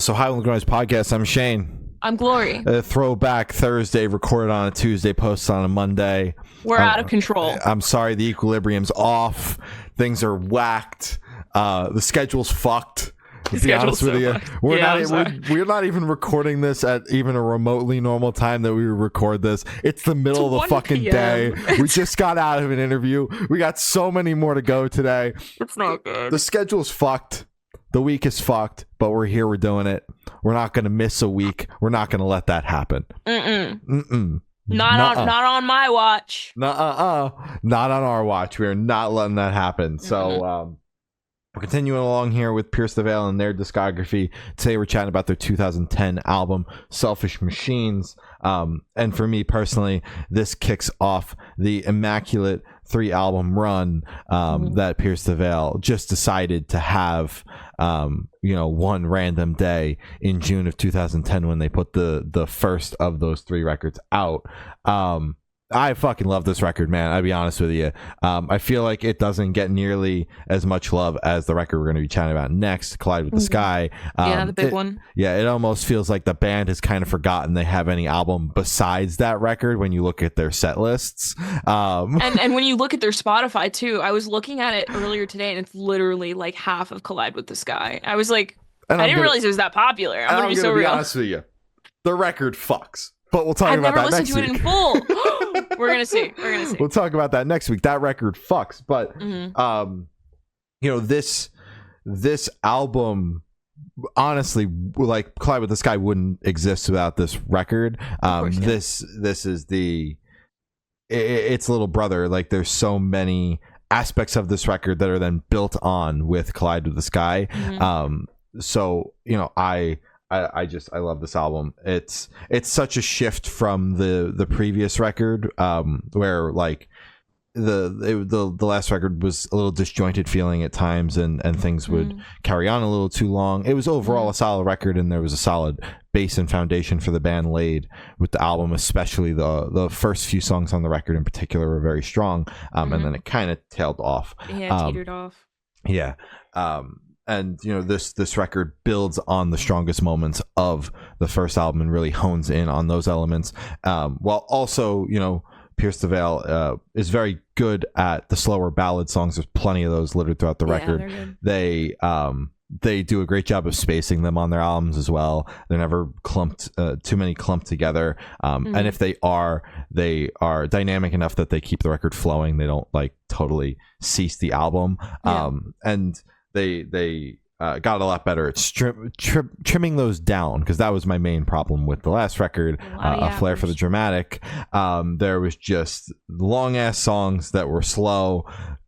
So Highland Noise Podcast, I'm Shane. I'm Glory. Throwback Thursday, recorded on a Tuesday, posted on a Monday. We're out of control. I'm sorry, the equilibrium's off. Things are whacked. The schedule's fucked. To be honest with you, we're not even recording this at even a remotely normal time that we record this. It's the middle of the fucking day. We just got out of an interview. We got so many more to go today. It's not good. The schedule's fucked. The week is fucked, but we're here. We're doing it. We're not going to miss a week. We're not going to let that happen. Not on my watch. Not on our watch. We are not letting that happen. So we're continuing along here with Pierce the Veil and their discography. Today we're chatting about their 2010 album, Selfish Machines. And for me personally, this kicks off the immaculate 3-album run that Pierce the Veil just decided to have one random day in June of 2010 when they put the first of those 3 records out. I fucking love this record, man. I'll be honest with you. I feel like it doesn't get nearly as much love as the record we're going to be chatting about next, Collide with the Sky. The big one. Yeah, it almost feels like the band has kind of forgotten they have any album besides that record when you look at their set lists. And when you look at their Spotify, too, I was looking at it earlier today, and it's literally like half of Collide with the Sky. I was like, I didn't realize it was that popular. I'm going to be so real. I'm honest with you. The record fucks. But we'll talk about that next week. I've never listened to it in full. We're gonna see. We'll talk about that next week. That record fucks. But this album, honestly, like Collide with the Sky wouldn't exist without this record. This is its little brother. Like, there's so many aspects of this record that are then built on with Collide with the Sky. I love this album. It's such a shift from the previous record, where like the last record was a little disjointed feeling at times, and things would carry on a little too long. It was overall a solid record, and there was a solid base and foundation for the band laid with the album, especially the first few songs on the record in particular were very strong, and then it kind of tailed off. Teetered off. And this record builds on the strongest moments of the first album and really hones in on those elements, while also Pierce the Veil is very good at the slower ballad songs. There's plenty of those littered throughout the record. They do a great job of spacing them on their albums as well. They're never too many clumped together, and if they are dynamic enough that they keep the record flowing. They don't like totally cease the album, and they got a lot better at trimming those down, because that was my main problem with the last record, A Flair for the Dramatic. There was just long ass songs that were slow.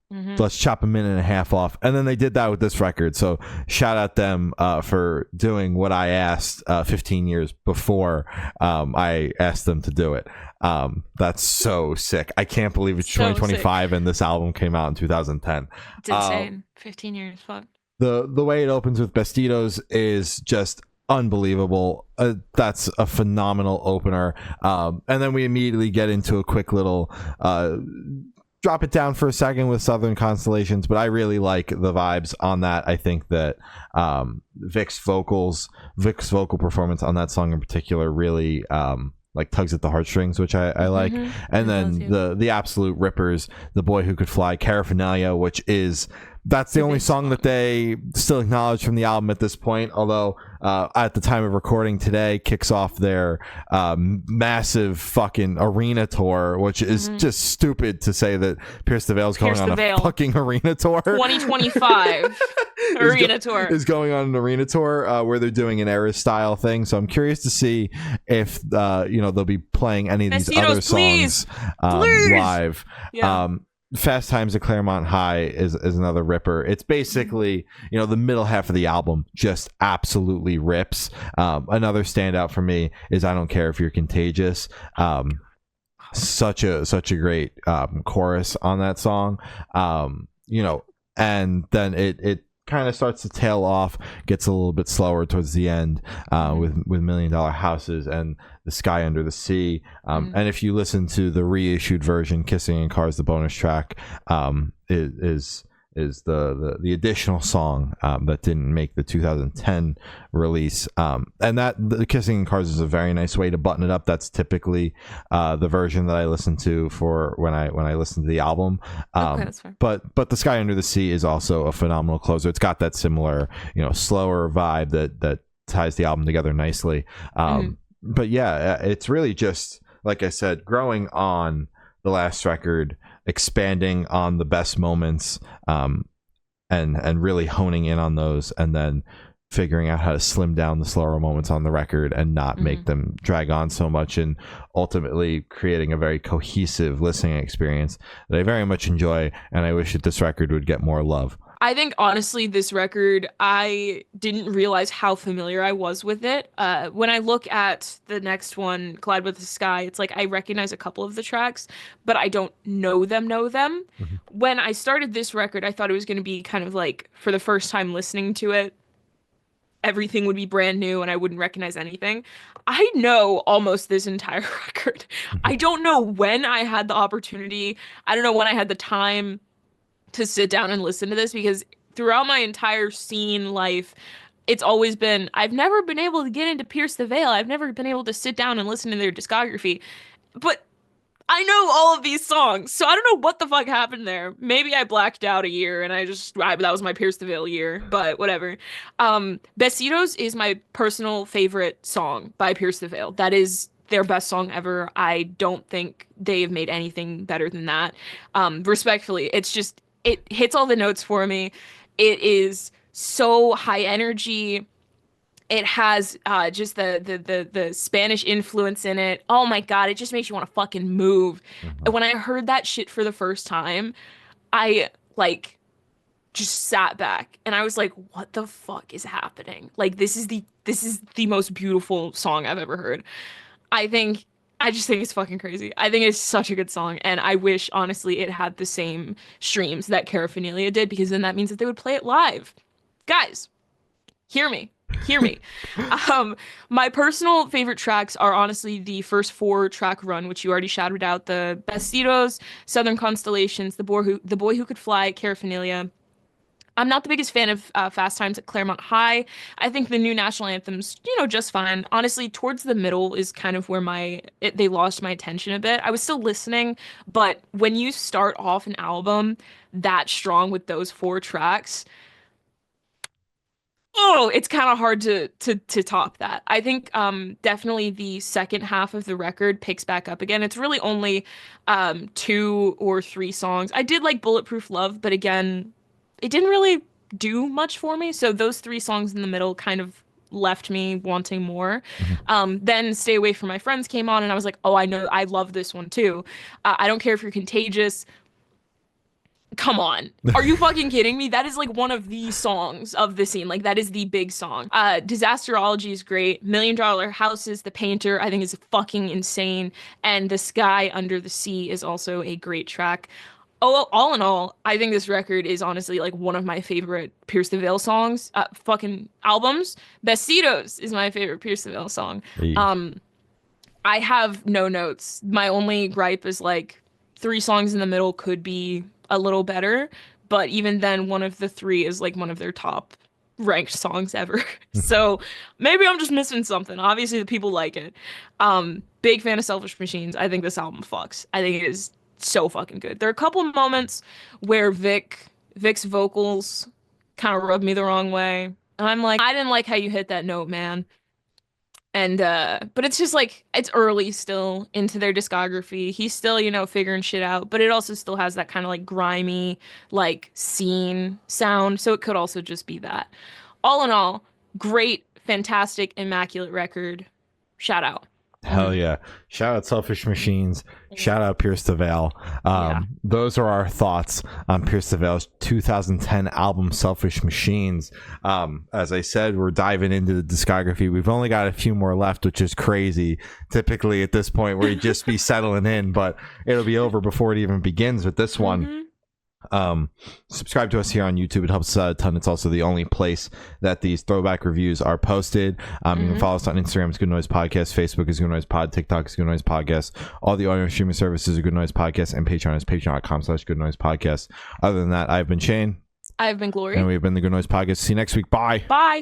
Let's chop a minute and a half off, and then they did that with this record. So shout out them for doing what I asked 15 years before I asked them to do it. That's so sick. I can't believe it's 2025 and this album came out in 2010. It's insane. 15 years, fuck. The way it opens with Bestitos is just unbelievable. That's a phenomenal opener, and then we immediately get into a quick little drop it down for a second with Southern Constellations, but I really like the vibes on that. I think that Vic's vocal performance on that song in particular really like tugs at the heartstrings, which I like. And then the absolute rippers, The Boy Who Could Fly, Paraphernalia, which is that's the only song that they still acknowledge from the album at this point, although at the time of recording today kicks off their massive fucking arena tour, which is just stupid to say that Pierce the Veil is going on a fucking arena tour. 2025 arena tour is going on an arena tour where they're doing an Eras style thing. So I'm curious to see if they'll be playing any of these other songs live. Fast Times at Claremont High is another ripper. It's basically, the middle half of the album just absolutely rips. Another standout for me is I Don't Care If You're Contagious. Such a great chorus on that song. And then it kind of starts to tail off, gets a little bit slower towards the end with $1 Million Houses and The Sky Under the Sea. And if you listen to the reissued version, Kissing in Cars, the bonus track, is the additional song that didn't make the 2010 release, and that the Kissing in Cars is a very nice way to button it up. That's typically the version that I listen to for when I listen to the album. Okay, that's fair. But The Sky Under the Sea is also a phenomenal closer. It's got that similar, slower vibe that ties the album together nicely. But yeah, it's really just, like I said, growing on the last record, expanding on the best moments, and really honing in on those, and then figuring out how to slim down the slower moments on the record and not make them drag on so much, and ultimately creating a very cohesive listening experience that I very much enjoy, and I wish that this record would get more love. I think, honestly, this record, I didn't realize how familiar I was with it. When I look at the next one, Collide with the Sky, it's like I recognize a couple of the tracks, but I don't know them. When I started this record, I thought it was going to be kind of like, for the first time listening to it, everything would be brand new and I wouldn't recognize anything. I know almost this entire record. I don't know when I had the opportunity. I don't know when I had the time to sit down and listen to this, because throughout my entire scene life, it's always been, I've never been able to get into Pierce the Veil. I've never been able to sit down and listen to their discography. But I know all of these songs, so I don't know what the fuck happened there. Maybe I blacked out a year and that was my Pierce the Veil year, but whatever. Besitos is my personal favorite song by Pierce the Veil. That is their best song ever. I don't think they've made anything better than that. Respectfully, it hits all the notes for me. It is so high energy. It has just the Spanish influence in it. Oh my God, it just makes you want to fucking move. When I heard that shit for the first time, I just sat back and I was like, what the fuck is happening? Like, this is the most beautiful song I've ever heard. I just think it's fucking crazy. I think it's such a good song, and I wish, honestly, it had the same streams that Paraphernalia did, because then that means that they would play it live. Guys, hear me. My personal favorite tracks are honestly the first 4-track run, which you already shouted out: the Besitos, Southern Constellations, the Boy Who Could Fly, Paraphernalia. I'm not the biggest fan of Fast Times at Claremont High. I think the new national anthems, just fine. Honestly, towards the middle is kind of where they lost my attention a bit. I was still listening, but when you start off an album that strong with those 4 tracks, it's kind of hard to top that. I think definitely the second half of the record picks back up again. It's really only 2 or 3 songs. I did like Bulletproof Love, but again, it didn't really do much for me. So those 3 songs in the middle kind of left me wanting more. Then Stay Away From My Friends came on, and I was like, oh, I know, I love this one too. I Don't Care If You're Contagious. Come on. Are you fucking kidding me? That is like one of the songs of the scene. Like, that is the big song. Disasterology is great. $1 Million Houses, The Painter, I think is fucking insane. And The Sky Under the Sea is also a great track. Oh, all in all, I think this record is honestly like one of my favorite Pierce the Veil songs, fucking albums. Besitos is my favorite Pierce the Veil song. Hey. I have no notes. My only gripe is like 3 songs in the middle could be a little better, but even then, one of the 3 is like one of their top ranked songs ever. So maybe I'm just missing something. Obviously, the people like it. Big fan of Selfish Machines. I think this album fucks. I think it is so fucking good. There are a couple moments where Vic's vocals kind of rubbed me the wrong way, and I'm like, I didn't like how you hit that note, man. And but it's just like, it's early still into their discography. He's still, figuring shit out, but it also still has that kind of like grimy, like scene sound. So it could also just be that. All in all, great, fantastic, immaculate record. Shout out. Hell yeah. Shout out Selfish Machines. Shout out Pierce the Veil. Those are our thoughts on Pierce the Veil's 2010 album Selfish Machines. As I said, we're diving into the discography. We've only got a few more left, which is crazy. Typically at this point, we'd just be settling in, but it'll be over before it even begins with this one. Subscribe to us here on YouTube. It helps us out a ton. It's also the only place that these throwback reviews are posted. You can follow us on Instagram. It's Good Noise Podcast. Facebook is Good Noise Pod. TikTok is Good Noise Podcast. All the audio streaming services are Good Noise Podcast, and Patreon is patreon.com/Good Noise Podcast. Other than that, I've been Shane. I've been Glory. And we've been the Good Noise Podcast. See you next week. Bye. Bye.